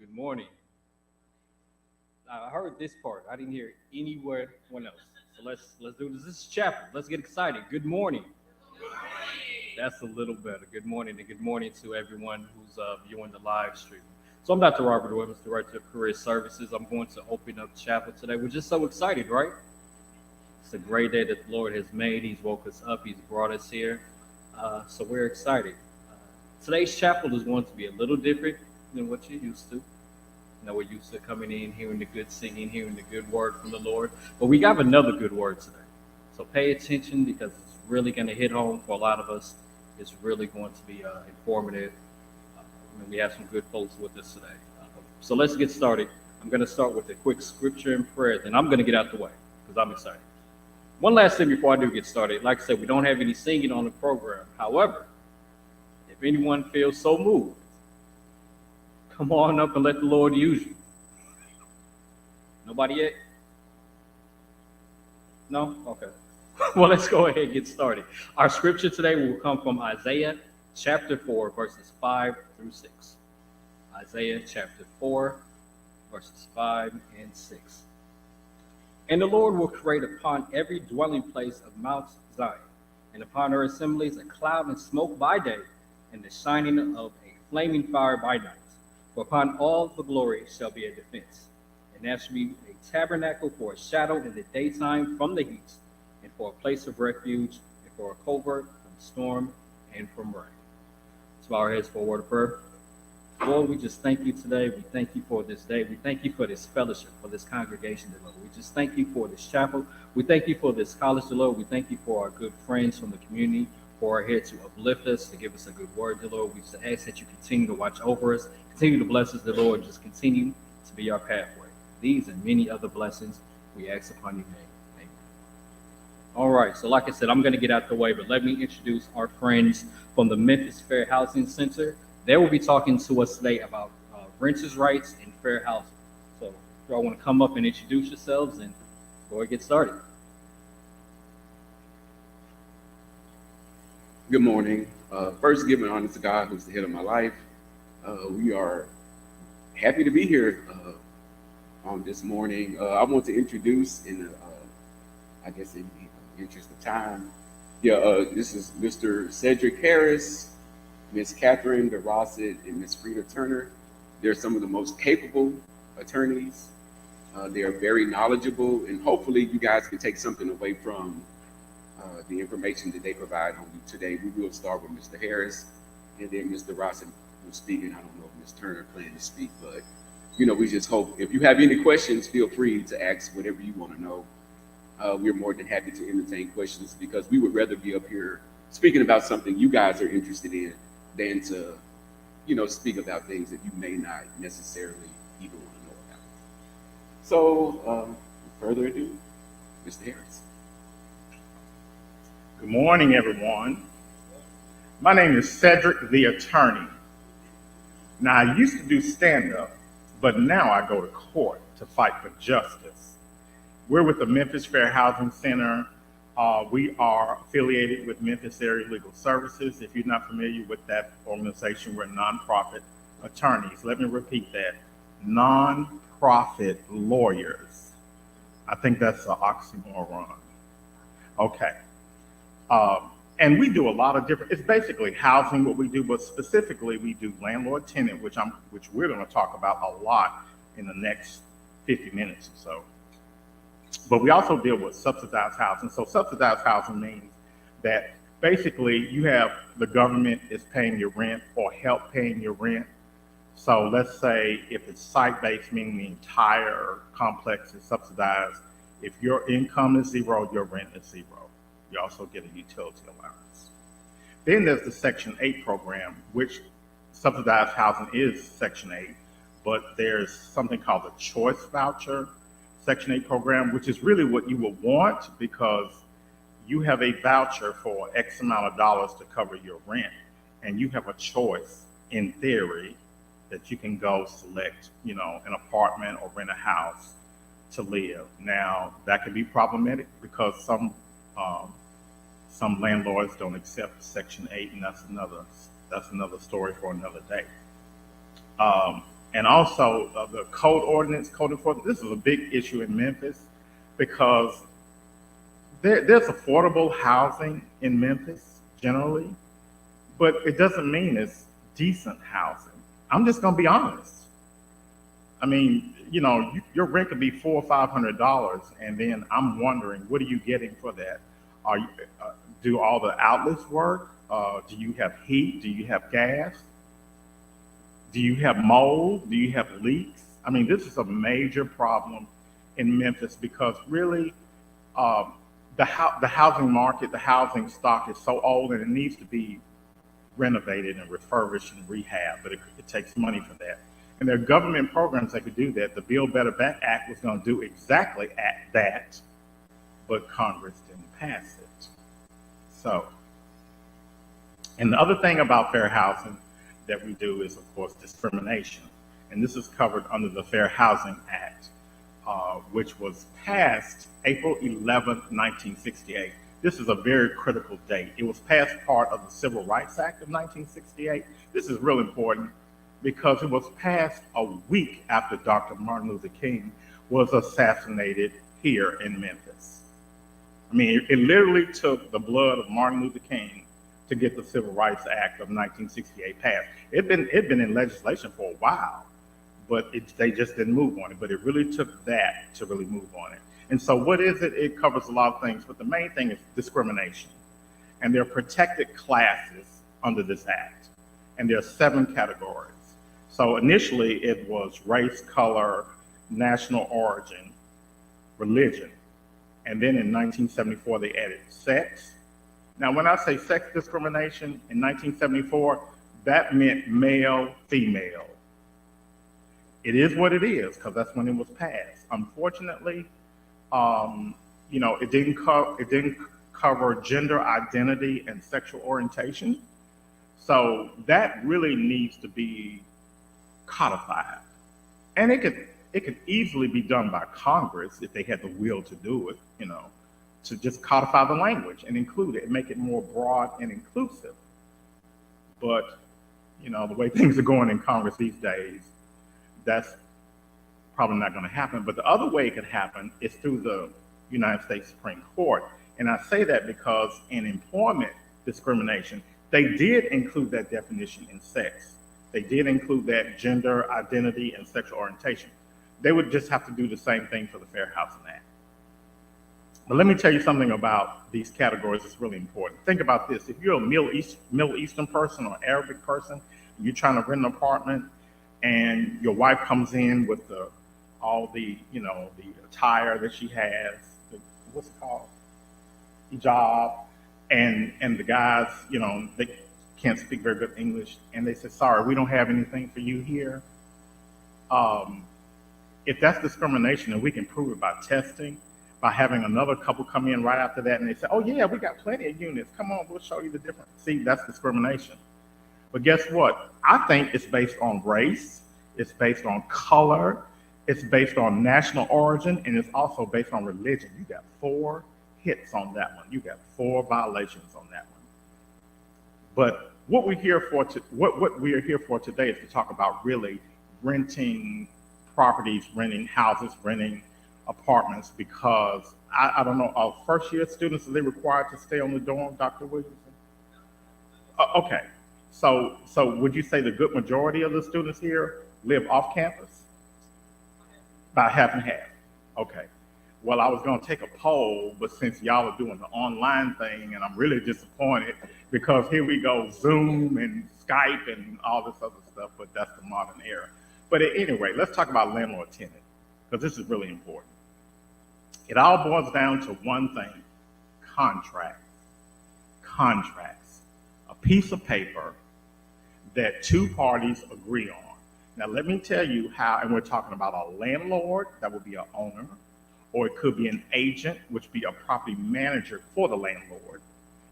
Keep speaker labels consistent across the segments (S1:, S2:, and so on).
S1: Good morning. I heard this part. I didn't hear anywhere else. So let's do this. This is chapel. Let's get excited. Good morning. That's a little better. Good morning, and good morning to everyone who's viewing the live stream. So I'm Dr. Robert Williams, Director of Career Services. I'm going to open up chapel today. We're just so excited, right? It's a great day that the Lord has made. He's woke us up. He's brought us here. So we're excited. Today's chapel is going to be a little different than what you're used to. We're used to coming in, hearing the good singing, hearing the good word from the Lord. But we got another good word today. So pay attention because it's really going to hit home for a lot of us. It's really going to be informative. We have some good folks with us today. So let's get started. I'm going to start with a quick scripture and prayer. Then I'm going to get out the way because I'm excited. One last thing before I do get started. Like I said, we don't have any singing on the program. However, if anyone feels so moved, come on up and let the Lord use you. Nobody yet? No? Okay. Well, let's go ahead and get started. Our scripture today will come from Isaiah chapter 4, verses 5 through 6. Isaiah chapter 4, verses 5 and 6. And the Lord will create upon every dwelling place of Mount Zion, and upon her assemblies a cloud and smoke by day, and the shining of a flaming fire by night. For upon all the glory shall be a defense, and there shall be a tabernacle for a shadow in the daytime from the heat, and for a place of refuge, and for a covert from storm and from rain. So bow our heads for a word of prayer. Lord, we just thank you today. We thank you for this day. We thank you for this fellowship, for this congregation, dear Lord. We just thank you for this chapel. We thank you for this college, dear Lord. We thank you for our good friends from the community who are here to uplift us, to give us a good word, dear Lord. We just ask that you continue to watch over us, continue to bless us, dear Lord, just continue to be our pathway. These and many other blessings we ask upon your name. Amen. All right, so like I said, I'm going to get out the way, but let me introduce our friends from the Memphis Fair Housing Center. They will be talking to us today about renters' rights and fair housing. So if y'all want to come up and introduce yourselves and before we get started.
S2: Good morning. First, giving honor to God, who's the head of my life. We are happy to be here on this morning. I want to introduce, in I guess in the interest of time, this is Mr. Cedric Harris, Miss Catherine DeRosset, and Miss Frida Turner. They're some of the most capable attorneys. They are very knowledgeable, and hopefully you guys can take something away from the information that they provide on you today. We will start with Mr. Harris, and then Mr. Rossett will speak, and I don't know if Ms. Turner planned to speak, but we just hope if you have any questions, feel free to ask whatever you want to know. We're more than happy to entertain questions because we would rather be up here speaking about something you guys are interested in than to, speak about things that you may not necessarily even want to know about. So, without further ado, Mr. Harris.
S3: Good morning, everyone. My name is Cedric the Attorney. Now, I used to do stand-up, but now I go to court to fight for justice. We're with the Memphis Fair Housing Center. We are affiliated with Memphis Area Legal Services. If you're not familiar with that organization, we're nonprofit attorneys. Let me repeat that. Nonprofit lawyers. I think that's an oxymoron. Okay. And we do a lot of different, it's basically housing what we do, but specifically we do landlord-tenant, which we're going to talk about a lot in the next 50 minutes or so. But we also deal with subsidized housing. So subsidized housing means that basically you have the government is paying your rent or help paying your rent. So let's say if it's site-based, meaning the entire complex is subsidized. If your income is zero, your rent is zero. You also get a utility allowance. Then there's the Section 8 program, which subsidized housing is Section 8, but there's something called the choice voucher Section 8 program, which is really what you would want because you have a voucher for X amount of dollars to cover your rent, and you have a choice, in theory, that you can go select, an apartment or rent a house to live. Now, that can be problematic because some landlords don't accept Section 8, and that's another story for another day. And also the code enforcement. This is a big issue in Memphis because there's affordable housing in Memphis generally, but it doesn't mean it's decent housing. I'm just going to be honest. I mean, your rent could be $400 or $500, and then I'm wondering, what are you getting for that? Are you, do all the outlets work? Do you have heat? Do you have gas? Do you have mold? Do you have leaks? I mean, this is a major problem in Memphis because really, the housing market, the housing stock is so old and it needs to be renovated and refurbished and rehab, but it takes money for that. And there are government programs that could do that. The Build Better Act was going to do exactly that, but Congress didn't pass it. So, and the other thing about fair housing that we do is, of course, discrimination. And this is covered under the Fair Housing Act, which was passed April 11th, 1968. This is a very critical date. It was passed part of the Civil Rights Act of 1968. This is real important because it was passed a week after Dr. Martin Luther King was assassinated here in Memphis. I mean, it literally took the blood of Martin Luther King to get the Civil Rights Act of 1968 passed. It'd been in legislation for a while, but they just didn't move on it. But it really took that to really move on it. And so what is it? It covers a lot of things, but the main thing is discrimination. And there are protected classes under this act. And there are 7 categories. So initially it was race, color, national origin, religion. And then in 1974, they added sex. Now, when I say sex discrimination in 1974, that meant male, female. It is what it is, because that's when it was passed. Unfortunately, it didn't cover gender identity and sexual orientation. So that really needs to be codified. And it could easily be done by Congress if they had the will to do it, to just codify the language and include it and make it more broad and inclusive. But, the way things are going in Congress these days, that's probably not going to happen. But the other way it could happen is through the United States Supreme Court. And I say that because in employment discrimination, they did include that definition in sex. They did include that gender identity and sexual orientation. They would just have to do the same thing for the Fair Housing Act. But let me tell you something about these categories that's really important. Think about this. If you're a Middle Eastern person or Arabic person, you're trying to rent an apartment and your wife comes in with all the attire that she has, what's it called? Hijab, and the guys, they can't speak very good English, and they say, sorry, we don't have anything for you here. If that's discrimination, and we can prove it by testing, by having another couple come in right after that, and they say, oh yeah, we got plenty of units. Come on, we'll show you the difference. See, that's discrimination. But guess what? I think it's based on race, it's based on color, it's based on national origin, and it's also based on religion. You got 4 hits on that one. You got 4 violations on that one. But what we are here for today is to talk about really renting properties, renting houses, renting apartments, because I don't know, are first-year students, are they required to stay on the dorm, Dr. Williamson? Okay, so would you say the good majority of the students here live off campus? About half and half. Okay. Well, I was going to take a poll, but since y'all are doing the online thing, and I'm really disappointed because here we go, Zoom and Skype and all this other stuff, but that's the modern era. But anyway, let's talk about landlord-tenant, because this is really important. It all boils down to one thing: contract. Contracts. A piece of paper that 2 parties agree on. Now, let me tell you how, and we're talking about a landlord, that would be an owner, or it could be an agent, which be a property manager for the landlord,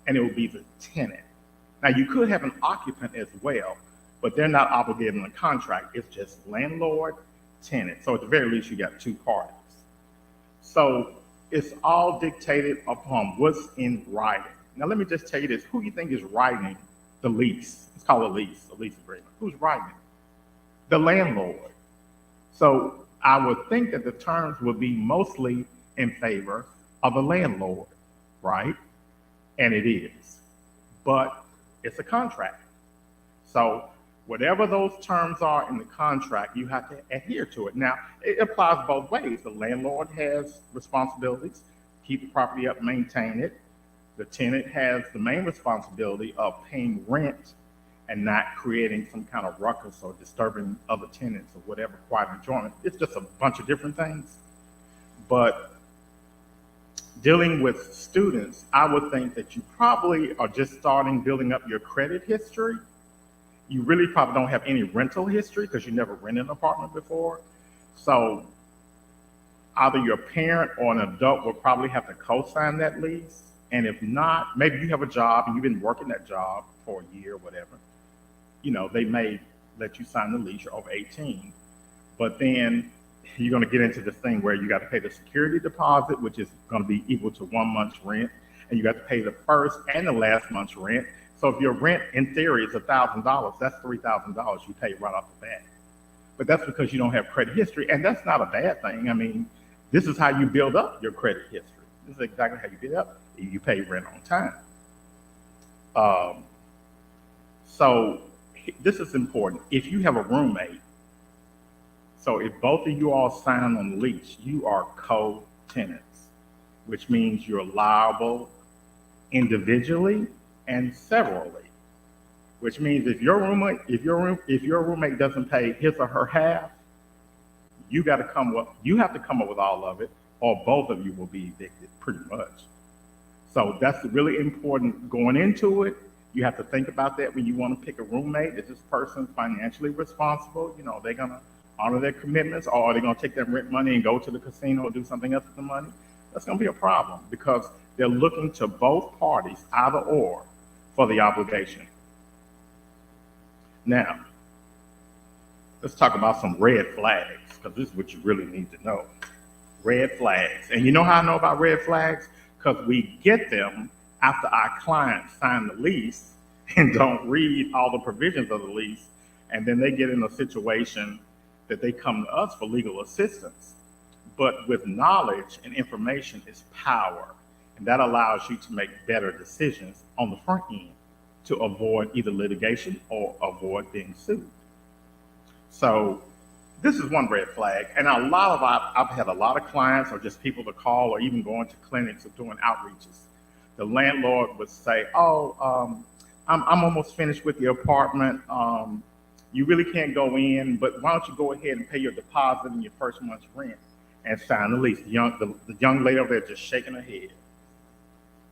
S3: and it would be the tenant. Now, you could have an occupant as well, but they're not obligated on a contract. It's just landlord, tenant. So at the very least, you got 2 parties. So it's all dictated upon what's in writing. Now, let me just tell you this. Who do you think is writing the lease? It's called a lease agreement. Who's writing it? The landlord. So I would think that the terms would be mostly in favor of the landlord, right? And it is. But it's a contract. So whatever those terms are in the contract, you have to adhere to it. Now, it applies both ways. The landlord has responsibilities, keep the property up, maintain it. The tenant has the main responsibility of paying rent and not creating some kind of ruckus or disturbing other tenants or whatever, quiet enjoyment. It's just a bunch of different things. But dealing with students, I would think that you probably are just starting building up your credit history. You really probably don't have any rental history because you never rented an apartment before. So either your parent or an adult will probably have to co-sign that lease. And if not, maybe you have a job and you've been working that job for a year or whatever. You know, they may let you sign the lease, you're over 18. But then you're going to get into this thing where you got to pay the security deposit, which is going to be equal to 1 month's rent. And you got to pay the first and the last month's rent. So if your rent in theory is $1,000, that's $3,000 you pay right off the bat. But that's because you don't have credit history. And that's not a bad thing. I mean, this is how you build up your credit history. This is exactly how you build up. You pay rent on time. So this is important. If you have a roommate, so if both of you all sign on the lease, you are co-tenants, which means you're liable individually and severally. Which means if your roommate doesn't pay his or her half, you have to come up with all of it, or both of you will be evicted, pretty much. So that's really important going into it. You have to think about that when you want to pick a roommate. Is this person financially responsible? You know, they're going to honor their commitments, or are they going to take their rent money and go to the casino or do something else with the money? That's going to be a problem because they're looking to both parties, either or, for the obligation. Now, let's talk about some red flags, because this is what you really need to know. Red flags. And you know how I know about red flags? Because we get them after our clients sign the lease and don't read all the provisions of the lease, and then they get in a situation that they come to us for legal assistance. But with knowledge and information is power, and that allows you to make better decisions on the front end to avoid either litigation or avoid being sued. So this is one red flag, and I've had a lot of clients or just people to call or even going to clinics or doing outreaches. The landlord would say, I'm almost finished with the apartment. You really can't go in, but why don't you go ahead and pay your deposit and your first month's rent and sign the lease. The young lady over there just shaking her head.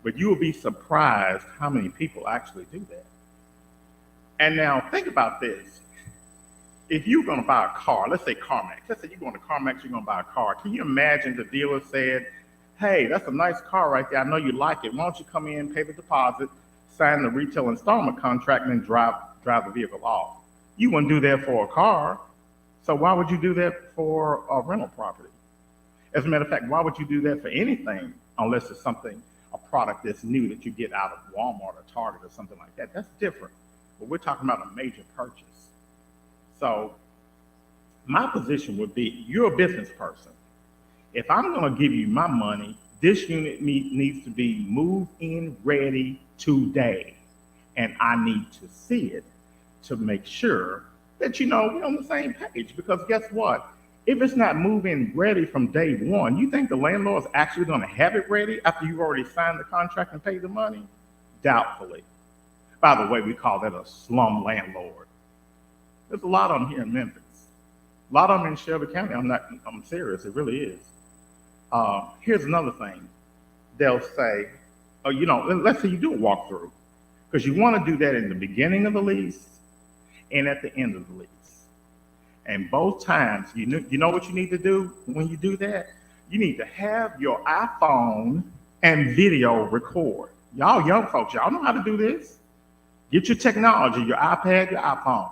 S3: But you will be surprised how many people actually do that. And now think about this. If you're going to buy a car, let's say CarMax. Let's say you're going to CarMax, you're going to buy a car. Can you imagine the dealer said, hey, that's a nice car right there. I know you like it. Why don't you come in, pay the deposit, sign the retail installment contract, and then drive the vehicle off? You wouldn't do that for a car. So why would you do that for a rental property? As a matter of fact, why would you do that for anything unless it's a product that's new that you get out of Walmart or Target or something like that? That's different. But we're talking about a major purchase. So my position would be, you're a business person. If I'm going to give you my money, this unit needs to be move-in ready today. And I need to see it to make sure that, we're on the same page. Because guess what? If it's not move-in ready from day one, you think the landlord's actually going to have it ready after you've already signed the contract and paid the money? Doubtfully. By the way, we call that a slum landlord. There's a lot of them here in Memphis. A lot of them in Shelby County. I'm serious. It really is. Here's another thing. They'll say, let's say you do a walkthrough, because you want to do that in the beginning of the lease and at the end of the lease. And both times, you know what you need to do when you do that? You need to have your iPhone and video record. Y'all young folks, y'all know how to do this. Get your technology, your iPad, your iPhone.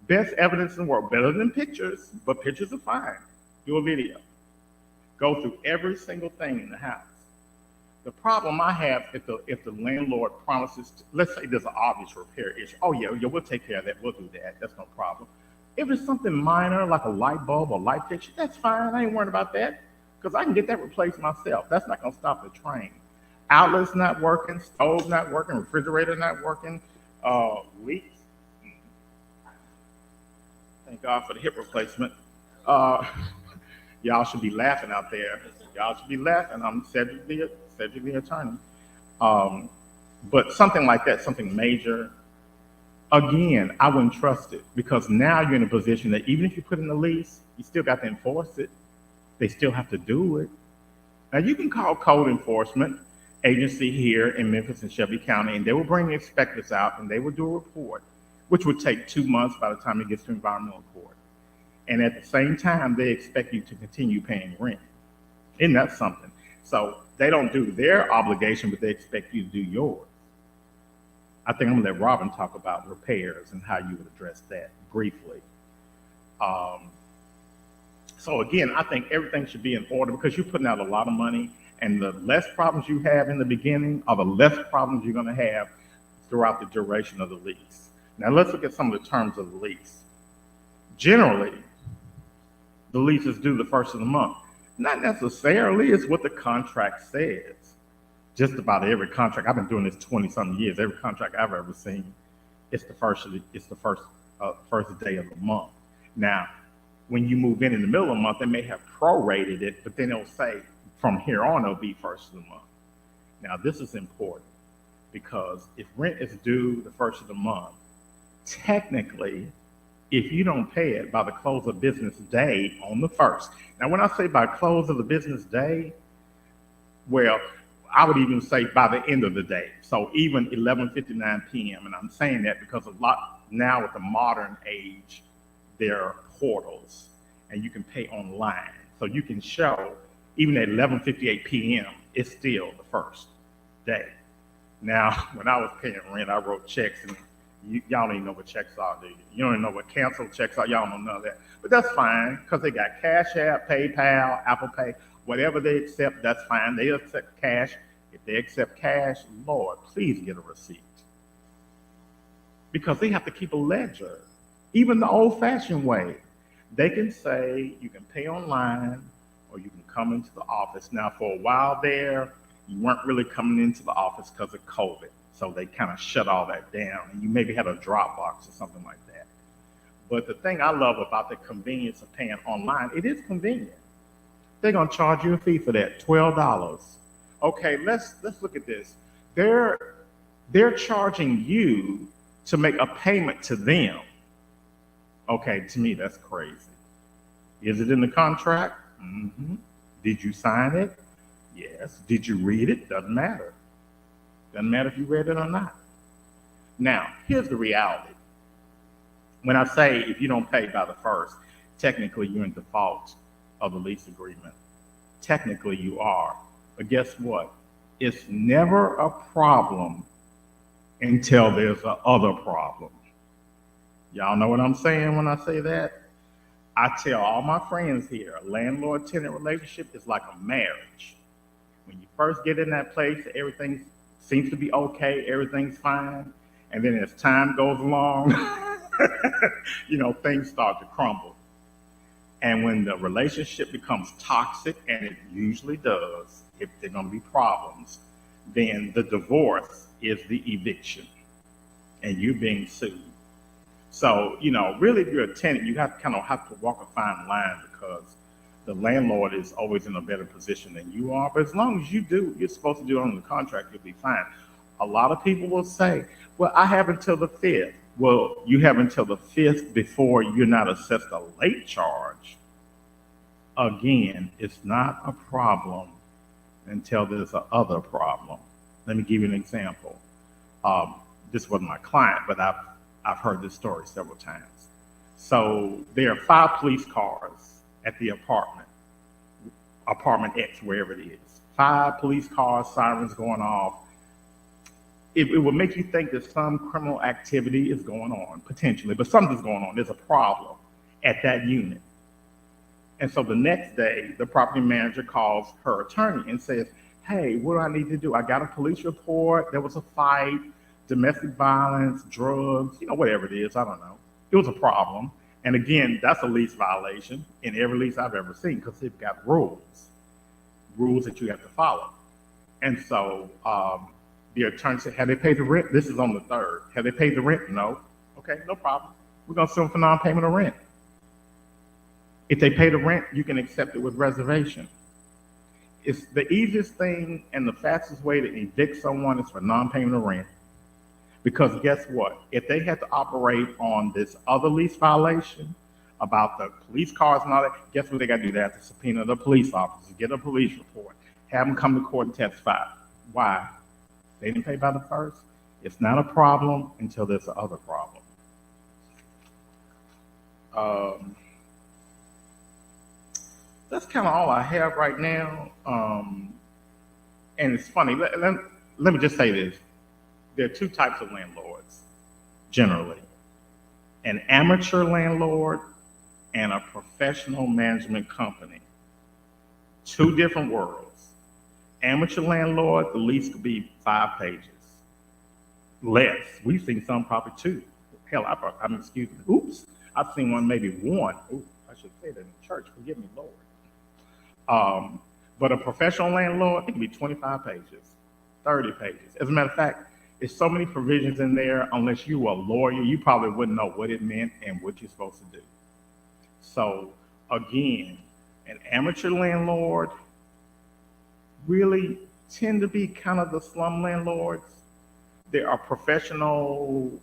S3: Best evidence in the world, better than pictures, but pictures are fine. Do a video. Go through every single thing in the house. The problem I have, if the landlord promises, let's say there's an obvious repair issue. Oh yeah, we'll take care of that. We'll do that. That's no problem. If it's something minor, like a light bulb or light fixture, that's fine. I ain't worried about that because I can get that replaced myself. That's not going to stop the train. Outlets not working, stove not working, refrigerator not working, leaks. Thank God for the hip replacement. Y'all should be laughing out there. Y'all should be laughing. I'm Cedric the attorney. But something like that, something major, again, I wouldn't trust it because now you're in a position that even if you put in the lease, you still got to enforce it. They still have to do it. Now you can call code enforcement agency here in Memphis and Shelby County, and they will bring inspectors out and they will do a report, which would take 2 months by the time it gets to environmental court. And at the same time, they expect you to continue paying rent. Isn't that something? So they don't do their obligation, but they expect you to do yours. I think I'm gonna let Robin talk about repairs and how you would address that briefly. So again, I think everything should be in order because you're putting out a lot of money, and the less problems you have in the beginning are the less problems you're gonna have throughout the duration of the lease. Now let's look at some of the terms of the lease. Generally, the lease is due the first of the month. Not necessarily, it's what the contract says. Just about every contract, I've been doing this 20-something years, every contract I've ever seen, it's the first day of the month. Now, when you move in the middle of the month, they may have prorated it, but then they'll say from here on, it'll be first of the month. Now, this is important because if rent is due the first of the month, technically, if you don't pay it by the close of business day on the first. Now, when I say by close of the business day, well, I would even say by the end of the day. So even 11:59 p.m. And I'm saying that because a lot now with the modern age, there are portals and you can pay online. So you can show even at 11:58 p.m., it's still the first day. Now, when I was paying rent, I wrote checks and y'all don't even know what checks are, do you? You don't even know what canceled checks are. Y'all don't know none of that. But that's fine because they got Cash App, PayPal, Apple Pay, whatever they accept, that's fine. They accept cash. If they accept cash, Lord, please get a receipt. Because they have to keep a ledger. Even the old-fashioned way. They can say you can pay online or you can come into the office. Now, for a while there, you weren't really coming into the office because of COVID. So they kind of shut all that down. And you maybe had a Dropbox or something like that. But the thing I love about the convenience of paying online, it is convenient. They're going to charge you a fee for that, $12. Okay, let's look at this. They're charging you to make a payment to them. Okay, to me, that's crazy. Is it in the contract? Mm-hmm. Did you sign it? Yes. Did you read it? Doesn't matter. Doesn't matter if you read it or not. Now, here's the reality. When I say if you don't pay by the first, technically you're in default of the lease agreement. Technically you are. But guess what? It's never a problem until there's a other problem. Y'all know what I'm saying when I say that? I tell all my friends here, a landlord-tenant relationship is like a marriage. When you first get in that place, everything seems to be okay, everything's fine. And then as time goes along, things start to crumble. And when the relationship becomes toxic, and it usually does, if there are going to be problems, then the divorce is the eviction, and you're being sued. So, really, if you're a tenant, you have to walk a fine line because the landlord is always in a better position than you are. But as long as you do, you're supposed to do it under the contract, you'll be fine. A lot of people will say, well, I have until the 5th. Well, you have until the 5th before you're not assessed a late charge. Again, it's not a problem until there's a other problem. Let me give you an example. This wasn't my client, but I've heard this story several times. So there are 5 police cars at the apartment X, wherever it is. 5 police cars, sirens going off. It would make you think that some criminal activity is going on, potentially, but something's going on. There's a problem at that unit. And so the next day, the property manager calls her attorney and says, hey, what do I need to do? I got a police report. There was a fight, domestic violence, drugs, whatever it is. I don't know. It was a problem. And again, that's a lease violation in every lease I've ever seen because they've got rules that you have to follow. And so the attorney said, have they paid the rent? This is on the 3rd. Have they paid the rent? No. Okay, no problem. We're going to sue them for non-payment of rent. If they pay the rent, you can accept it with reservation. It's the easiest thing and the fastest way to evict someone is for non-payment of rent. Because guess what? If they had to operate on this other lease violation about the police cars and all that, guess what they got to do? They have to subpoena the police officers, get a police report, have them come to court and testify. Why? They didn't pay by the 1st. It's not a problem until there's another problem. That's kind of all I have right now. And it's funny. Let me just say this. There are 2 types of landlords, generally. An amateur landlord and a professional management company. 2 different worlds. Amateur landlord, the lease could be 5 pages. Less. We've seen some probably 2. Hell, excuse me. Oops. I've seen one, maybe 1. Ooh, I should say that in church. Forgive me, Lord. But a professional landlord, it can be 25 pages, 30 pages. As a matter of fact, there's so many provisions in there, unless you were a lawyer, you probably wouldn't know what it meant and what you're supposed to do. So again, an amateur landlord really tend to be kind of the slum landlords. There are professional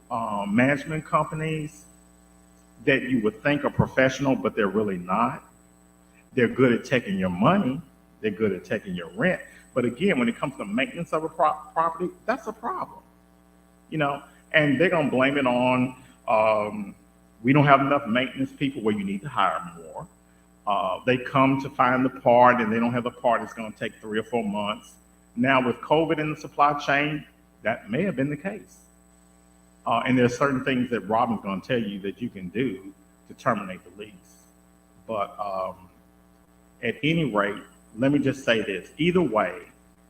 S3: management companies that you would think are professional, but they're really not. They're good at taking your money. They're good at taking your rent. But again, when it comes to maintenance of a property, that's a problem, and they're going to blame it on, we don't have enough maintenance people where you need to hire more. They come to find the part and they don't have the part. It's going to take 3 or 4 months. Now with COVID in the supply chain, that may have been the case. And there's certain things that Robin's going to tell you that you can do to terminate the lease. But at any rate, let me just say this. Either way,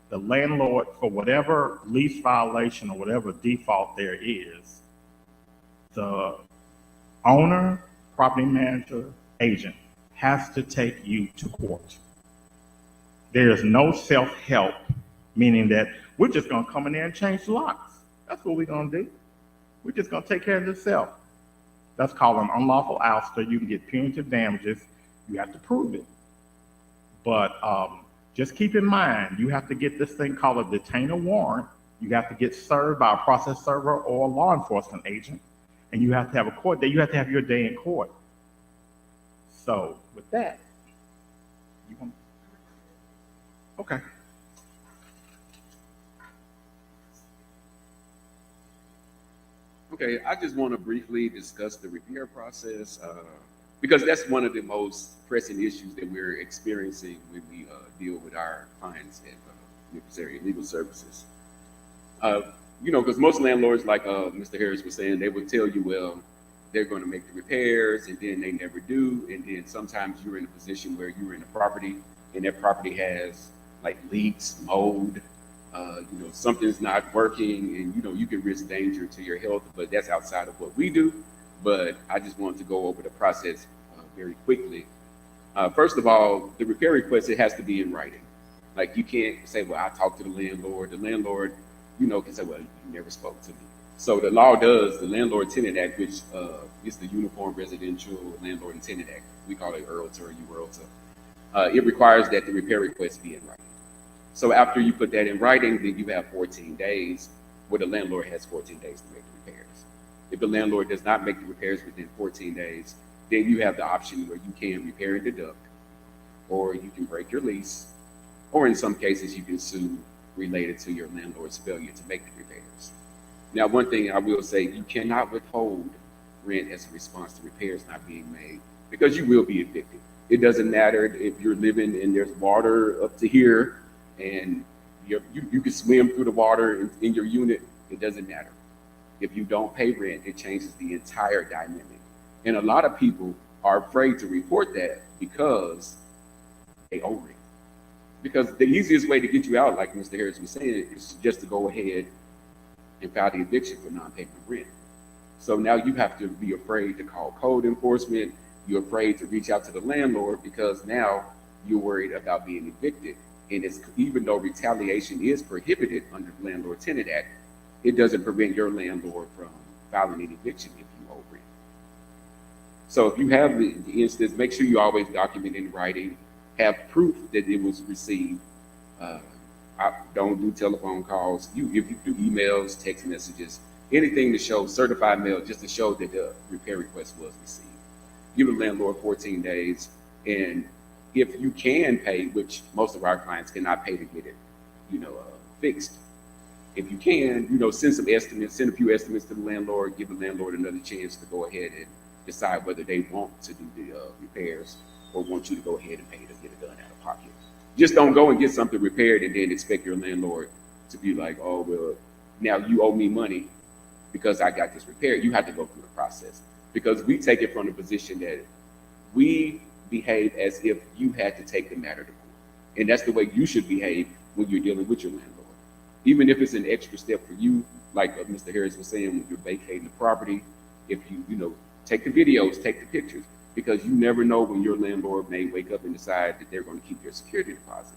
S3: the landlord, for whatever lease violation or whatever default there is, the owner, property manager, agent has to take you to court. There is no self-help, meaning that we're just going to come in there and change the locks. That's what we're going to do. We're just going to take care of this self. That's called an unlawful ouster. You can get punitive damages. You have to prove it. But just keep in mind, you have to get this thing called a detainer warrant. You have to get served by a process server or a law enforcement agent. And you have to have a court day. You have to have your day in court. So with that, you want? Okay.
S2: Okay, I just want to briefly discuss the repair process because that's one of the most pressing issues that we're experiencing when we deal with our clients at Memphis Area Legal Services. Because most landlords, like Mr. Harris was saying, they would tell you, well, they're going to make the repairs, and then they never do. And then sometimes you're in a position where you're in a property, and that property has like leaks, mold, something's not working, and you can risk danger to your health. But that's outside of what we do. But I just wanted to go over the process very quickly. First of all, the repair request, it has to be in writing. Like, you can't say, well, I talked to the landlord. The landlord, can say, well, you never spoke to me. So the law does, the Landlord-Tenant Act, which is the Uniform Residential Landlord and Tenant Act. We call it ERLTA or URLTA. It requires that the repair request be in writing. So after you put that in writing, then you have 14 days, where the landlord has 14 days to make the repairs. If the landlord does not make the repairs within 14 days, then you have the option where you can repair and deduct, or you can break your lease, or in some cases you can sue related to your landlord's failure to make the repairs. Now, one thing I will say, you cannot withhold rent as a response to repairs not being made, because you will be evicted. It doesn't matter if you're living and there's water up to here and you can swim through the water in your unit. It doesn't matter. If you don't pay rent, it changes the entire dynamic. And a lot of people are afraid to report that because they owe rent. Because the easiest way to get you out, like Mr. Harris was saying, is just to go ahead and file the eviction for non-payment of rent. So now you have to be afraid to call code enforcement. You're afraid to reach out to the landlord because now you're worried about being evicted. And it's, even though retaliation is prohibited under the Landlord-Tenant Act, it doesn't prevent your landlord from filing an eviction if you owe rent. So if you have the instance, make sure you always document in writing, have proof that it was received. Don't do telephone calls. If you do emails, text messages, anything to show certified mail, just to show that the repair request was received. Give the landlord 14 days. And if you can pay, which most of our clients cannot pay to get it, fixed. If you can, send some estimates, send a few estimates to the landlord, give the landlord another chance to go ahead and decide whether they want to do the repairs or want you to go ahead and pay to get it done out of pocket. Just don't go and get something repaired and then expect your landlord to be like, oh, well, now you owe me money because I got this repaired. You have to go through the process because we take it from the position that we behave as if you had to take the matter to court. And that's the way you should behave when you're dealing with your landlord. Even if it's an extra step for you, like Mr. Harris was saying, when you're vacating the property, if you take the videos, take the pictures, because you never know when your landlord may wake up and decide that they're going to keep your security deposit.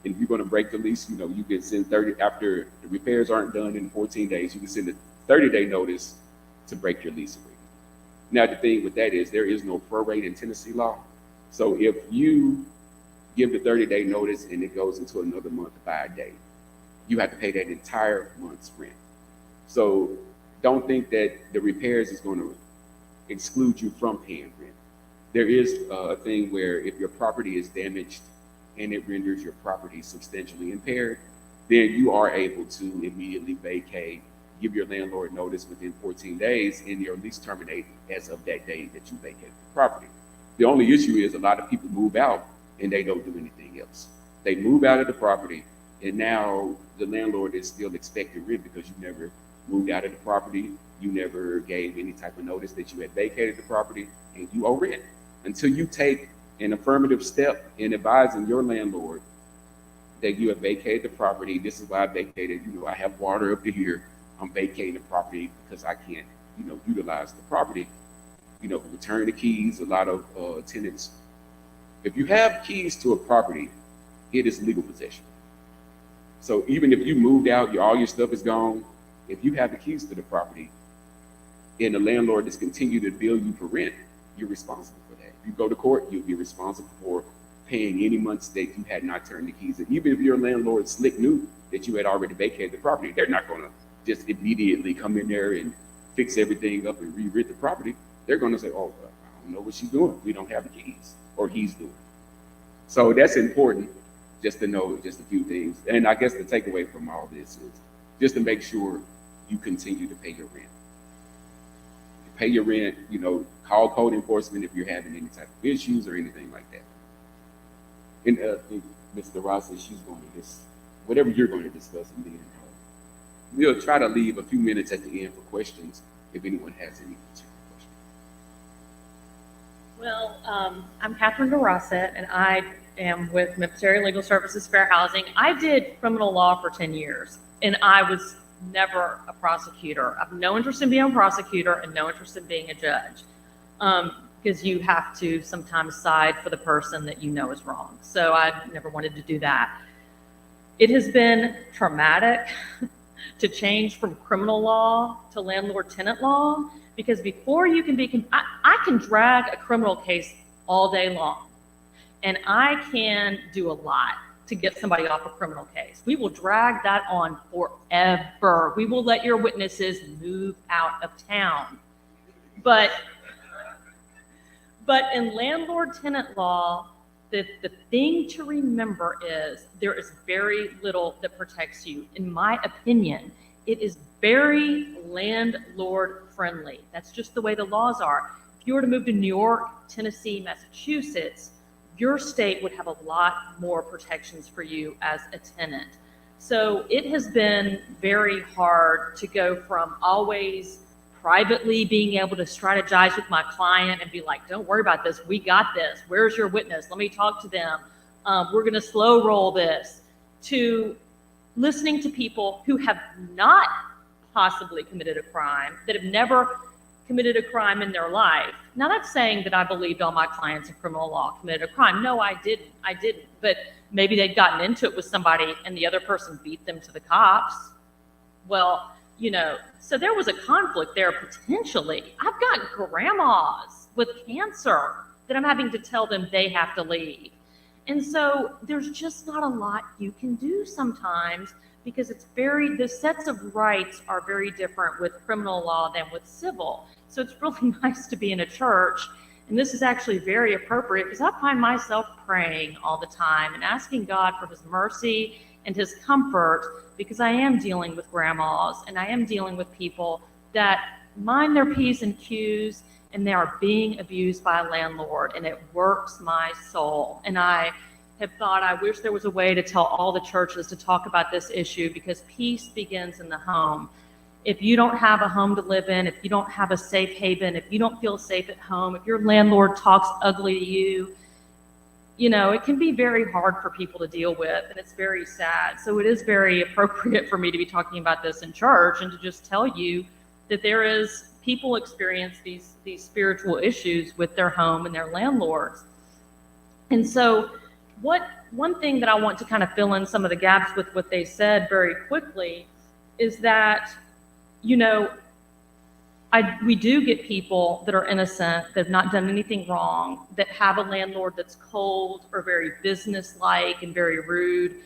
S2: And if you're going to break the lease, you can send 30, after the repairs aren't done in 14 days, you can send a 30-day notice to break your lease agreement. Now, the thing with that is there is no prorate in Tennessee law. So if you give the 30-day notice and it goes into another month by a day, you have to pay that entire month's rent. So don't think that the repairs is going to exclude you from paying rent. There is a thing where if your property is damaged and it renders your property substantially impaired, then you are able to immediately vacate, give your landlord notice within 14 days, and your lease terminate as of that day that you vacated the property. The only issue is a lot of people move out and they don't do anything else. They move out of the property, and now the landlord is still expecting rent because you never moved out of the property, you never gave any type of notice that you had vacated the property, and you owe rent. Until you take an affirmative step in advising your landlord that you have vacated the property, this is why I vacated, I have water up to here, I'm vacating the property because I can't, utilize the property, return the keys. A lot of tenants, if you have keys to a property, it is legal possession. So even if you moved out, all your stuff is gone, if you have the keys to the property and the landlord has continued to bill you for rent, you're responsible for that. If you go to court, you'll be responsible for paying any months that you had not turned the keys in. Even if your landlord slick knew that you had already vacated the property, they're not going to just immediately come in there and fix everything up and re-rent the property. They're going to say, oh, I don't know what she's doing. We don't have the keys, or he's doing. So that's important just to know just a few things. And I guess the takeaway from all this is just to make sure you continue to pay your rent. Pay your rent, call code enforcement if you're having any type of issues or anything like that. And Mr. Ross says she's going to whatever you're going to discuss, and then we'll try to leave a few minutes at the end for questions if anyone has any particular questions.
S4: Well, I'm Catherine DeRossett, and I am with Ministerial Legal Services Fair Housing. I did criminal law for 10 years, and I was never a prosecutor. I have no interest in being a prosecutor and no interest in being a judge, because you have to sometimes side for the person that you know is wrong. So I never wanted to do that. It has been traumatic to change from criminal law to landlord-tenant law, because before you can be, I can drag a criminal case all day long, and I can do a lot to get somebody off a criminal case. We will drag that on forever. We will let your witnesses move out of town. But in landlord-tenant law, the thing to remember is there is very little that protects you. In my opinion, it is very landlord-friendly. That's just the way the laws are. If you were to move to New York, Tennessee, Massachusetts, your state would have a lot more protections for you as a tenant. So it has been very hard to go from always privately being able to strategize with my client and be like, don't worry about this, we got this, where's your witness, let me talk to them, we're going to slow roll this, to listening to people who have not possibly committed a crime, that have never committed a crime in their life. Now, that's saying that I believed all my clients in criminal law committed a crime. No, I didn't. But maybe they'd gotten into it with somebody and the other person beat them to the cops. Well, so there was a conflict there potentially. I've got grandmas with cancer that I'm having to tell them they have to leave. And so there's just not a lot you can do sometimes, because the sets of rights are very different with criminal law than with civil. So it's really nice to be in a church, and this is actually very appropriate because I find myself praying all the time and asking God for his mercy and his comfort, because I am dealing with grandmas and I am dealing with people that mind their P's and Q's, and they are being abused by a landlord, and it works my soul. And I have thought, I wish there was a way to tell all the churches to talk about this issue, because peace begins in the home. If you don't have a home to live in, if you don't have a safe haven, if you don't feel safe at home, if your landlord talks ugly to you, it can be very hard for people to deal with, and it's very sad. So it is very appropriate for me to be talking about this in church and to just tell you that people experience these spiritual issues with their home and their landlords. And so one thing that I want to kind of fill in some of the gaps with what they said very quickly is that, we do get people that are innocent, that have not done anything wrong, that have a landlord that's cold or very businesslike and very rude.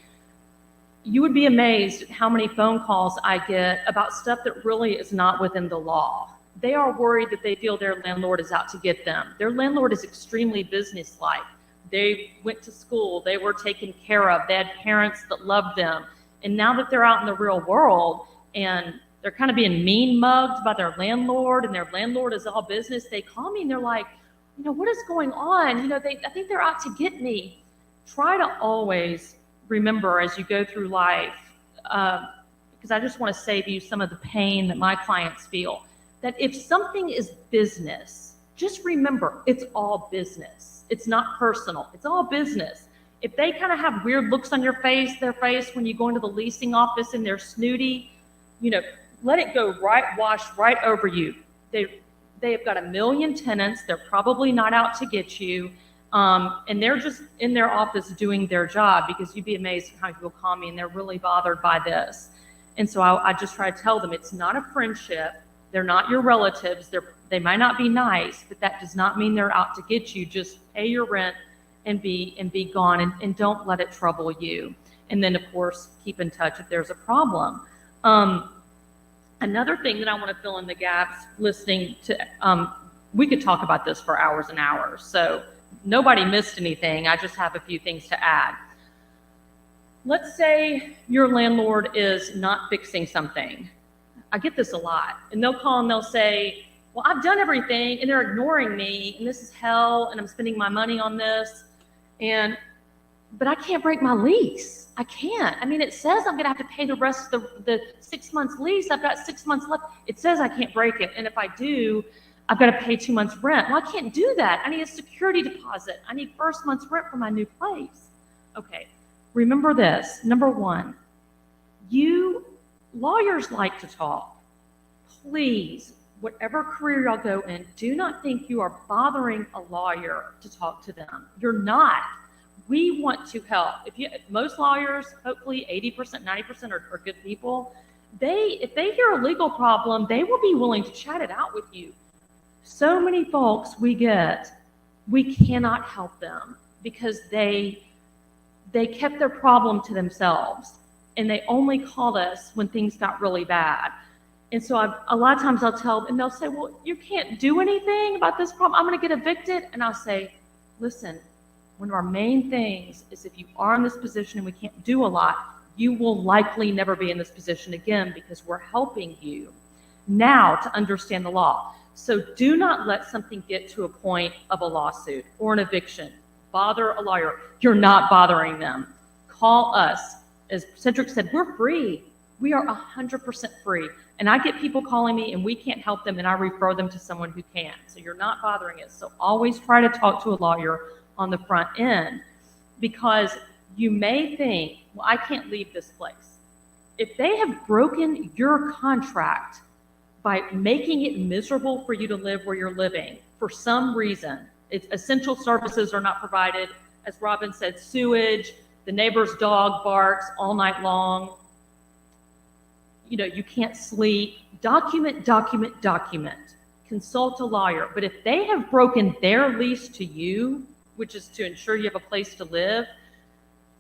S4: You would be amazed at how many phone calls I get about stuff that really is not within the law. They are worried that they feel their landlord is out to get them. Their landlord is extremely businesslike. They went to school, they were taken care of, they had parents that loved them. And now that they're out in the real world and they're kind of being mean mugged by their landlord, and their landlord is all business, they call me and they're like, what is going on? I think they're out to get me. Try to always remember as you go through life, because I just want to save you some of the pain that my clients feel, that if something is business, just remember it's all business. It's not personal. It's all business. If they kind of have weird looks on their face when you go into the leasing office and they're snooty, let it go wash right over you. They have got 1 million tenants. They're probably not out to get you. And they're just in their office doing their job, because you'd be amazed at how people call me and they're really bothered by this. And so I just try to tell them it's not a friendship. They're not your relatives. They might not be nice, but that does not mean they're out to get you. Just pay your rent and be gone, and don't let it trouble you. And then, of course, keep in touch if there's a problem. Another thing that I want to fill in the gaps, listening to, we could talk about this for hours and hours. So nobody missed anything. I just have a few things to add. Let's say your landlord is not fixing something. I get this a lot. And they'll call and they'll say, well, I've done everything and they're ignoring me, and this is hell, and I'm spending my money on this. But I can't break my lease. I can't. I mean, it says I'm going to have to pay the rest of the 6 months lease. I've got 6 months left. It says I can't break it. And if I do, I've got to pay 2 months rent. Well, I can't do that. I need a security deposit. I need first month's rent for my new place. Okay. Remember this. Number one, lawyers like to talk. Please, whatever career y'all go in, do not think you are bothering a lawyer to talk to them. You're not. We want to help. Most lawyers, hopefully 80%, 90% are good people. If they hear a legal problem, they will be willing to chat it out with you. So many folks we cannot help them because they kept their problem to themselves, and they only called us when things got really bad. And so a lot of times I'll tell them, and they'll say, well, you can't do anything about this problem. I'm going to get evicted. And I'll say, listen, one of our main things is if you are in this position and we can't do a lot, you will likely never be in this position again, because we're helping you now to understand the law. So do not let something get to a point of a lawsuit or an eviction. Bother a lawyer. You're not bothering them. Call us. As Cedric said, we're free. We are 100% free. And I get people calling me and we can't help them, and I refer them to someone who can. So you're not bothering us. So always try to talk to a lawyer on the front end, because you may think, well, I can't leave this place. if they have broken your contract by making it miserable for you to live where you're living for some reason, it's essential services are not provided, as Robin said, sewage, the neighbor's dog barks all night long, you can't sleep, document, consult a lawyer. But if they have broken their lease to you, which is to ensure you have a place to live,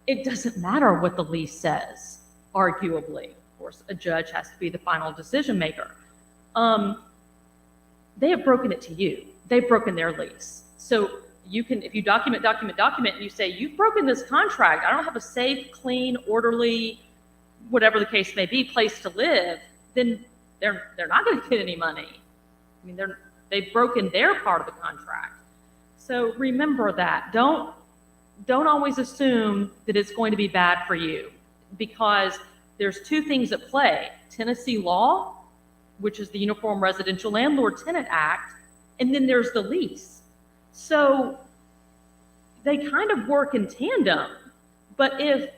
S4: it doesn't matter what the lease says, arguably. Of course, a judge has to be the final decision maker. They have broken it to you. They've broken their lease. So you can, if you document, and you say, you've broken this contract, I don't have a safe, clean, orderly, whatever the case may be, place to live, then they're not going to get any money. I mean, they've broken their part of the contract. So remember that. Don't always assume that it's going to be bad for you, because there's two things at play: Tennessee law, which is the Uniform Residential Landlord-Tenant Act, and then there's the lease. So they kind of work in tandem. But if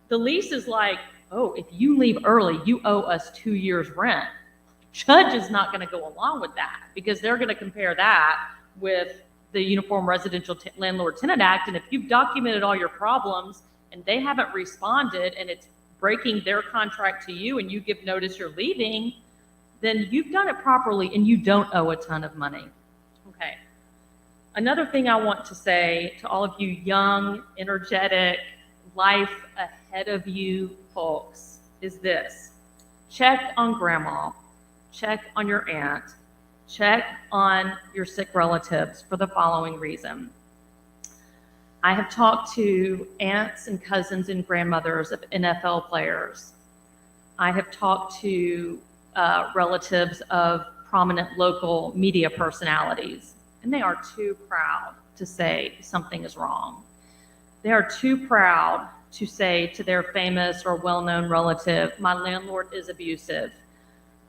S4: the lease is like, oh, if you leave early, you owe us 2 years rent, judge is not going to go along with that, because they're going to compare that with the Uniform Residential Landlord-Tenant Act. And if you've documented all your problems and they haven't responded and it's breaking their contract to you and you give notice you're leaving, then you've done it properly and you don't owe a ton of money. Okay. Another thing I want to say to all of you young, energetic, life ahead of you folks is this: check on grandma, check on your aunt, check on your sick relatives for the following reason. I have talked to aunts and cousins and grandmothers of NFL players. I have talked to relatives of prominent local media personalities, and they are too proud to say something is wrong. They are too proud to say to their famous or well-known relative, my landlord is abusive.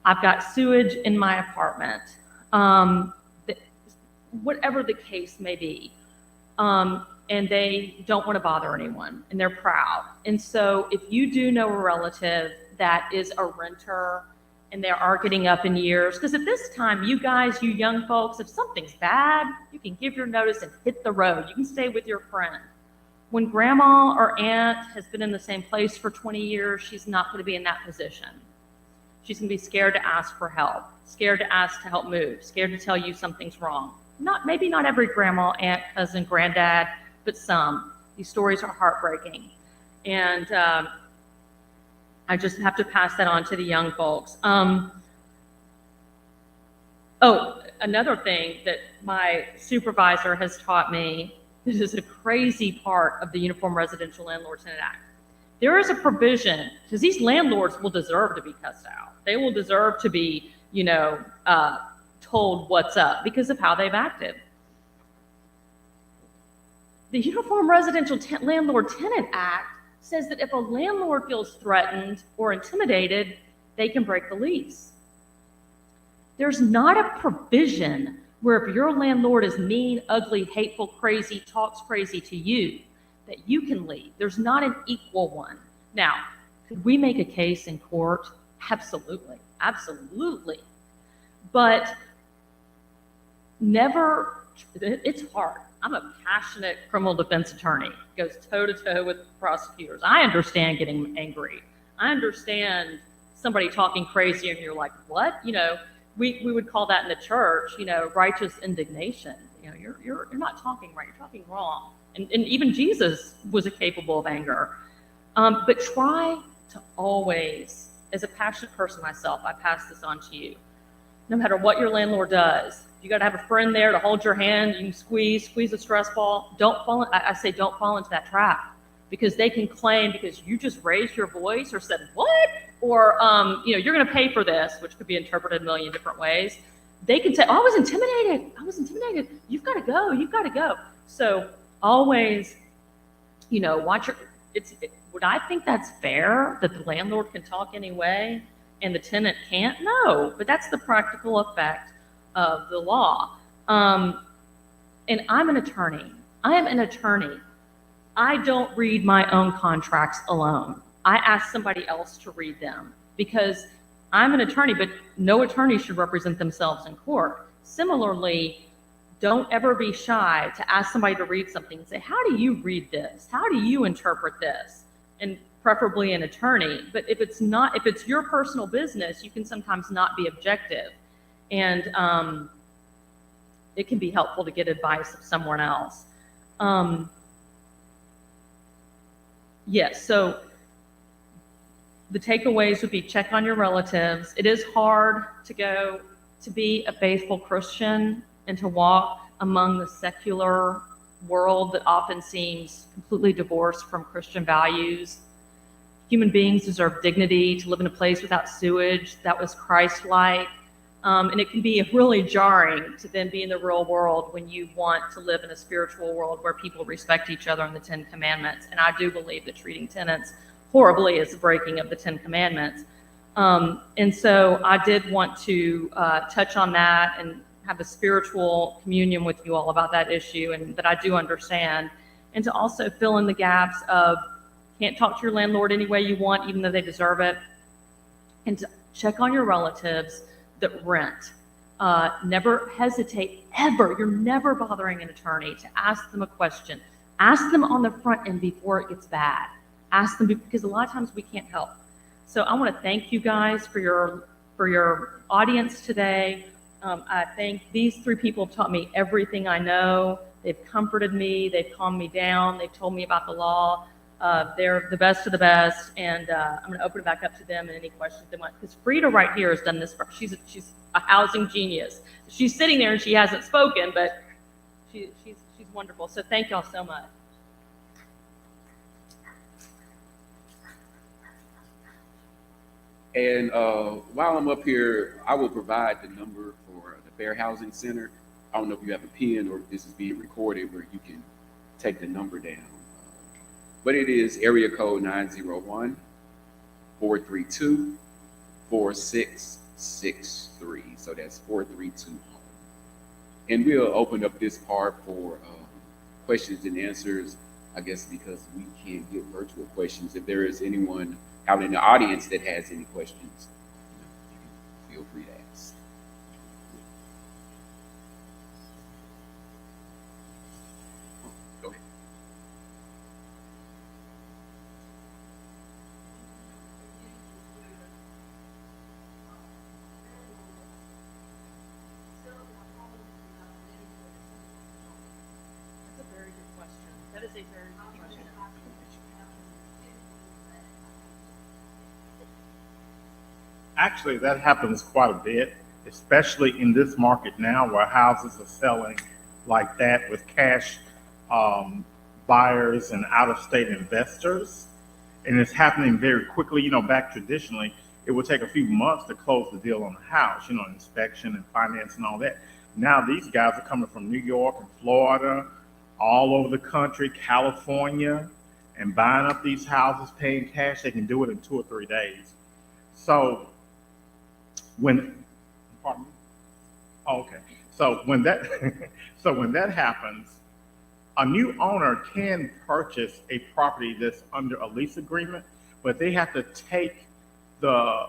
S4: I've got sewage in my apartment. Whatever the case may be. And they don't want to bother anyone, and they're proud. And so if you do know a relative that is a renter and they are getting up in years, because at this time, you guys, you young folks, if something's bad, you can give your notice and hit the road. You can stay with your friend. When grandma or aunt has been in the same place for 20 years, she's not going to be in that position. She's going to be scared to ask for help, scared to ask to help move, scared to tell you something's wrong. Maybe not every grandma, aunt, cousin, granddad, but some. These stories are heartbreaking. And I just have to pass that on to the young folks. Another thing that my supervisor has taught me, this is a crazy part of the Uniform Residential Landlord-Tenant Act. There is a provision, because these landlords will deserve to be cussed out. They will deserve to be, told what's up because of how they've acted. The Uniform Residential Landlord-Tenant Act says that if a landlord feels threatened or intimidated, they can break the lease. There's not a provision where if your landlord is mean, ugly, hateful, crazy, talks crazy to you, that you can leave. There's not an equal one. Now, could we make a case in court? Absolutely, absolutely. But never, it's hard. I'm a passionate criminal defense attorney, goes toe to toe with prosecutors. I understand getting angry. I understand somebody talking crazy and you're like, what? We would call that in the church, righteous indignation. You're not talking right, you're talking wrong. And even Jesus was capable of anger. But try to always, as a passionate person myself, I pass this on to you. No matter what your landlord does, you got to have a friend there to hold your hand. You can squeeze a stress ball. Don't fall into that trap, because they can claim because you just raised your voice or said what, or you're going to pay for this, which could be interpreted a million different ways. They can say, oh, I was intimidated. You've got to go. So always, watch your. Would I think that's fair that the landlord can talk anyway and the tenant can't? No, but that's the practical effect of the law. And I'm an attorney. I am an attorney. I don't read my own contracts alone. I ask somebody else to read them because I'm an attorney, but no attorney should represent themselves in court. Similarly, don't ever be shy to ask somebody to read something and say, how do you read this? How do you interpret this? And preferably an attorney. But if it's your personal business, you can sometimes not be objective. And it can be helpful to get advice of someone else. Yes, so the takeaways would be check on your relatives. It is hard to be a faithful Christian and to walk among the secular world that often seems completely divorced from Christian values. Human beings deserve dignity, to live in a place without sewage that was Christ-like. And it can be really jarring to then be in the real world when you want to live in a spiritual world where people respect each other in the 10 Commandments. And I do believe that treating tenants horribly is the breaking of the 10 Commandments. And so I did want to touch on that and have a spiritual communion with you all about that issue, and that I do understand. And to also fill in the gaps of can't talk to your landlord any way you want, even though they deserve it. And to check on your relatives that rent. Never hesitate, ever. You're never bothering an attorney to ask them a question. Ask them on the front end before it gets bad. Ask them because a lot of times we can't help. So I want to thank you guys for your audience today. I think these 3 people have taught me everything I know. They've comforted me. They've calmed me down. They've told me about the law. They're the best of the best, and I'm going to open it back up to them and any questions they want. Because Frida right here has done this. She's a housing genius. She's sitting there and she hasn't spoken, but she's wonderful. So thank y'all so much.
S2: And while I'm up here, I will provide the number for the Fair Housing Center. I don't know if you have a pen or if this is being recorded where you can take the number down. But it is area code 901-432-4663. So that's 432 home. And we'll open up this part for questions and answers, I guess, because we can't get virtual questions. If there is anyone out in the audience that has any questions, you can feel free to ask. Go ahead.
S4: That's a very good question. That is a very good question.
S3: Actually, that happens quite a bit, especially in this market now where houses are selling like that with cash buyers and out-of-state investors. And it's happening very quickly. You know, back traditionally, it would take a few months to close the deal on the house, you know, inspection and finance and all that. Now these guys are coming from New York and Florida, all over the country, California, and buying up these houses, paying cash. They can do it in 2 or 3 days. So pardon me? Oh, okay. So when that happens, a new owner can purchase a property that's under a lease agreement, but they have to take the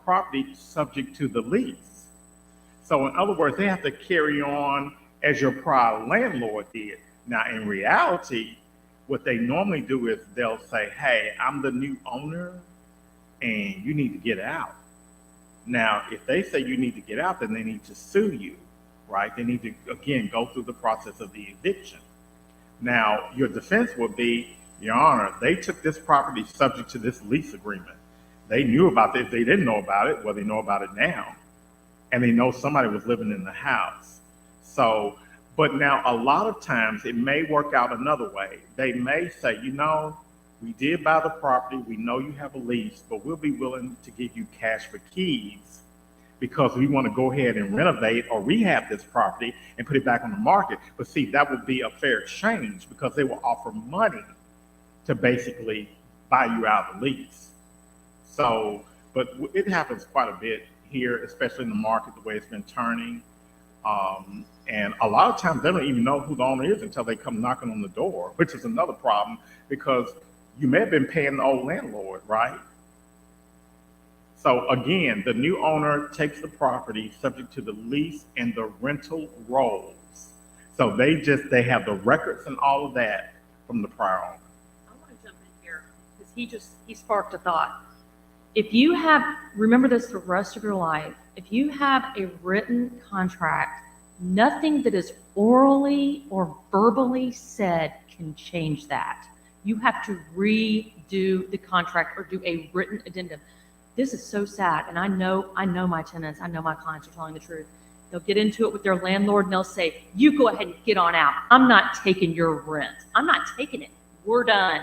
S3: property subject to the lease. So in other words, they have to carry on as your prior landlord did. Now, in reality, what they normally do is they'll say, hey, I'm the new owner and you need to get out. Now, if they say you need to get out, then they need to sue you, right? They need to, again, go through the process of the eviction. Now, your defense would be, Your Honor, they took this property subject to this lease agreement. They knew about it. If they didn't know about it, well, they know about it now. And they know somebody was living in the house. So, but now a lot of times it may work out another way. They may say, you know, we did buy the property. We know you have a lease, but we'll be willing to give you cash for keys because we want to go ahead and renovate or rehab this property and put it back on the market. But see, that would be a fair exchange because they will offer money to basically buy you out of the lease. So, but it happens quite a bit here, especially in the market, the way it's been turning. And a lot of times they don't even know who the owner is until they come knocking on the door, which is another problem because you may have been paying the old landlord, right? So again, the new owner takes the property subject to the lease and the rental rolls. So they have the records and all of that from the prior owner.
S4: I want to jump in here because he sparked a thought. If you have, remember this the rest of your life, if you have a written contract, nothing that is orally or verbally said can change that. You have to redo the contract or do a written addendum. This is so sad, and I know my tenants, I know my clients are telling the truth. They'll get into it with their landlord and they'll say, you go ahead and get on out. I'm not taking your rent. I'm not taking it. We're done.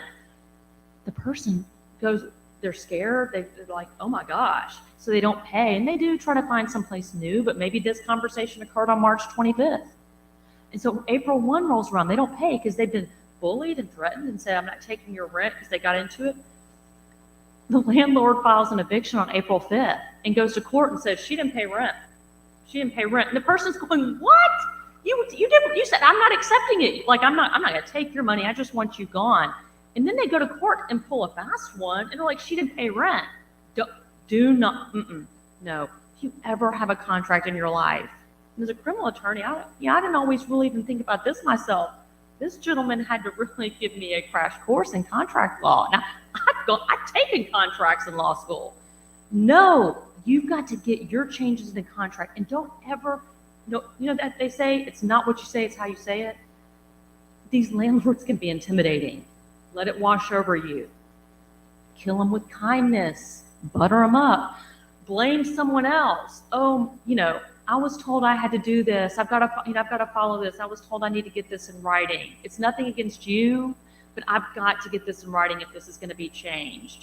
S4: The person goes, they're scared. They're like, oh my gosh. So they don't pay, and they do try to find someplace new, but maybe this conversation occurred on March 25th. And so April 1 rolls around. They don't pay because they've been bullied and threatened and said, I'm not taking your rent because they got into it. The landlord files an eviction on April 5th and goes to court and says, she didn't pay rent. She didn't pay rent. And the person's going, what? You said, I'm not accepting it. Like, I'm not going to take your money. I just want you gone. And then they go to court and pull a fast one, and they're like, she didn't pay rent. Do not, no. If you ever have a contract in your life, and as a criminal attorney, I didn't always really even think about this myself. This gentleman had to really give me a crash course in contract law. Now, I've taken contracts in law school. No, you've got to get your changes in the contract, and don't ever, you know that they say it's not what you say, it's how you say it. These landlords can be intimidating. Let it wash over you. Kill them with kindness. Butter them up. Blame someone else. Oh, I was told I had to do this. I've got to follow this. I was told I need to get this in writing. It's nothing against you, but I've got to get this in writing if this is going to be changed.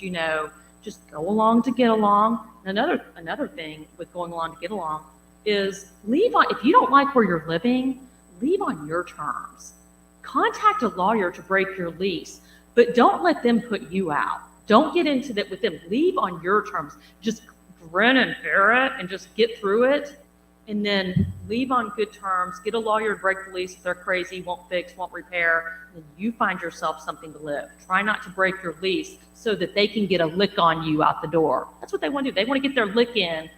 S4: Just go along to get along. Another thing with going along to get along is leave on, if you don't like where you're living, leave on your terms. Contact a lawyer to break your lease, but don't let them put you out. Don't get into that with them. Leave on your terms. Just grin and bear it and just get through it. And then leave on good terms. Get a lawyer to break the lease if they're crazy, won't fix, won't repair. And you find yourself something to live. Try not to break your lease so that they can get a lick on you out the door. That's what they want to do. They want to get their lick in,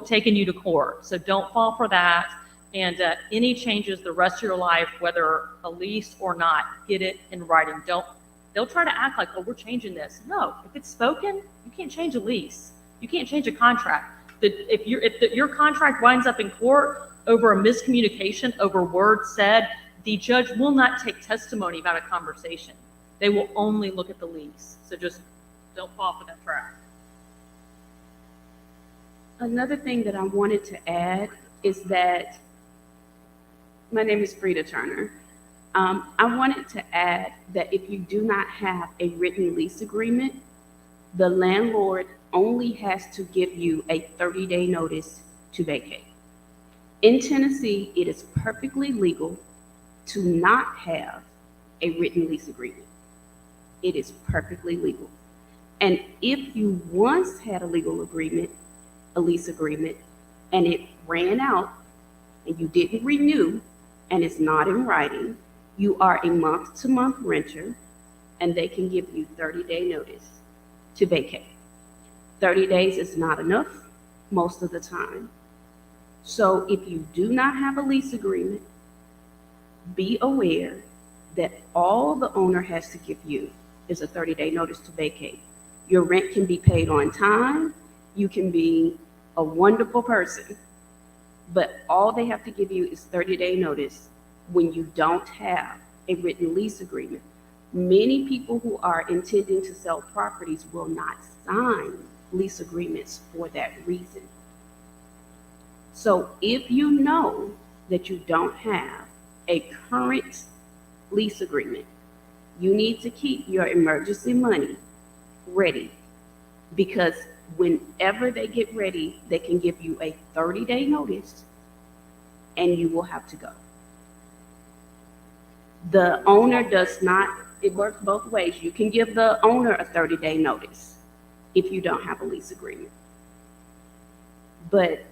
S4: taking you to court. So don't fall for that. And any changes the rest of your life, whether a lease or not, get it in writing. They'll try to act like, oh, we're changing this. No, if it's spoken, you can't change a lease. You can't change a contract. If your contract winds up in court over a miscommunication, over words said, the judge will not take testimony about a conversation. They will only look at the lease. So just don't fall for that trap.
S5: Another thing that I wanted to add is that my name is Frida Turner. I wanted to add that if you do not have a written lease agreement, the landlord only has to give you a 30-day notice to vacate. In Tennessee, it is perfectly legal to not have a written lease agreement. It is perfectly legal. And if you once had a lease agreement, and it ran out and you didn't renew and it's not in writing, you are a month-to-month renter, and they can give you 30-day notice to vacate. 30 days is not enough most of the time. So if you do not have a lease agreement, be aware that all the owner has to give you is a 30-day notice to vacate. Your rent can be paid on time. You can be a wonderful person, but all they have to give you is 30-day notice when you don't have a written lease agreement. Many people who are intending to sell properties will not sign lease agreements for that reason. So if you know that you don't have a current lease agreement, you need to keep your emergency money ready, because whenever they get ready, they can give you a 30-day notice and you will have to go. The owner does not, it works both ways. You can give the owner a 30-day notice if you don't have a lease agreement. But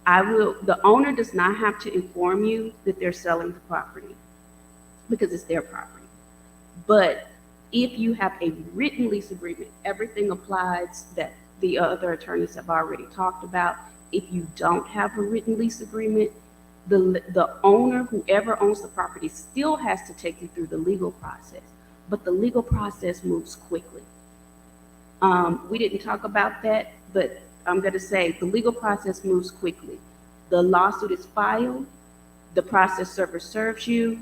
S5: the owner does not have to inform you that they're selling the property because it's their property. But If you have a written lease agreement, everything applies that the other attorneys have already talked about. If you don't have a written lease agreement, the owner, whoever owns the property, still has to take you through the legal process, but the legal process moves quickly. We didn't talk about that, but I'm going to say the legal process moves quickly. The lawsuit is filed, the process server serves you,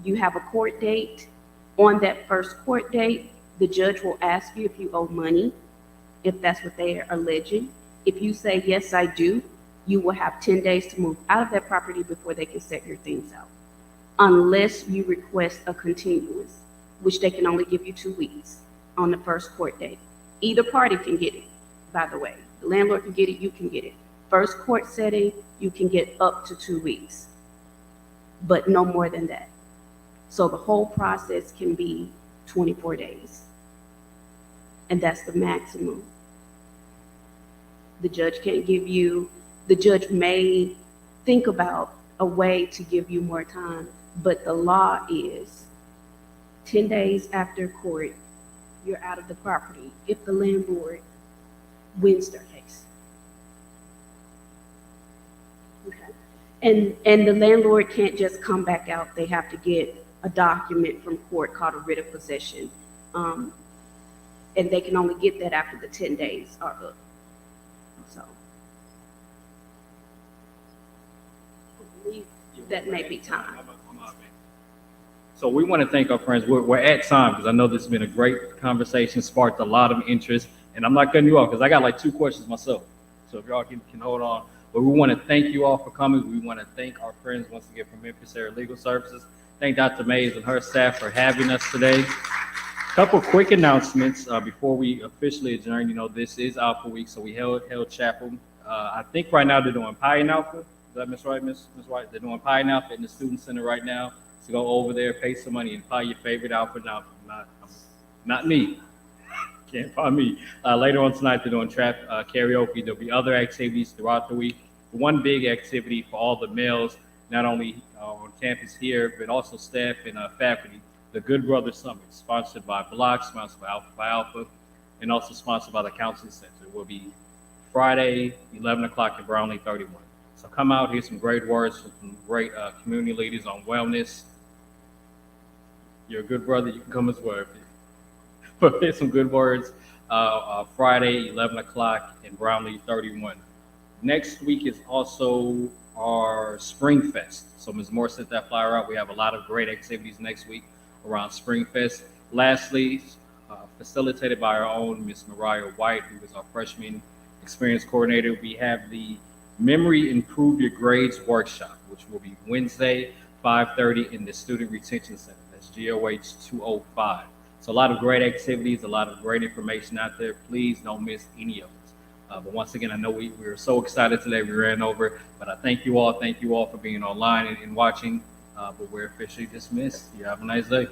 S5: you have a court date. On that first court date, the judge will ask you if you owe money, if that's what they are alleging. If you say, yes, I do, you will have 10 days to move out of that property before they can set your things out, unless you request a continuance, which they can only give you 2 weeks on the first court date. Either party can get it, by the way. The landlord can get it, you can get it. First court setting, you can get up to 2 weeks, but no more than that. So the whole process can be 24 days, and that's the maximum. The judge can't give you, the judge may think about a way to give you more time, but the law is 10 days after court, you're out of the property if the landlord wins their case. Okay. And the landlord can't just come back out. They have to get a document from court called a writ of possession. And they can only get that after the 10 days are up. So I believe that may be time.
S1: So we want to thank our friends. We're at time because I know this has been a great conversation, sparked a lot of interest, and I'm not cutting you off because I got like 2 questions myself. So if y'all can hold on. But we want to thank you all for coming. We want to thank our friends once again from Memphis Area Legal Services. Thank Dr. Mays and her staff for having us today. Couple quick announcements before we officially adjourn. You know, this is Alpha Week, so we held Chapel. I think right now they're doing Pie and Alpha. Is that Miss White? Miss White? They're doing Pie and Alpha in the Student Center right now. So go over there, pay some money, and buy your favorite Alpha and Alpha. Not me. Can't buy me. Later on tonight, they're doing karaoke. There'll be other activities throughout the week. One big activity for all the males, not only on campus here, but also staff and faculty, the Good Brothers Summit, sponsored by LOC, sponsored by Alpha, and also sponsored by the Counseling Center. It will be Friday, 11 o'clock at Brownlee 31. So come out, hear some great words from some great community leaders on wellness. You're a good brother, you can come as well. But here's some good words. Friday, 11 o'clock in Brownlee 31. Next week is also our Spring Fest. So Ms. Moore sent that flyer out. We have a lot of great activities next week around Spring Fest. Lastly, facilitated by our own Ms. Mariah White, who is our freshman experience coordinator, we have the Memory Improve Your Grades workshop, which will be Wednesday, 5:30 in the Student Retention Center. That's GOH 205. So a lot of great activities, a lot of great information out there. Please don't miss any of us. But once again, I know we were so excited today, we ran over, but I thank you all for being online and watching, but we're officially dismissed. You have a nice day.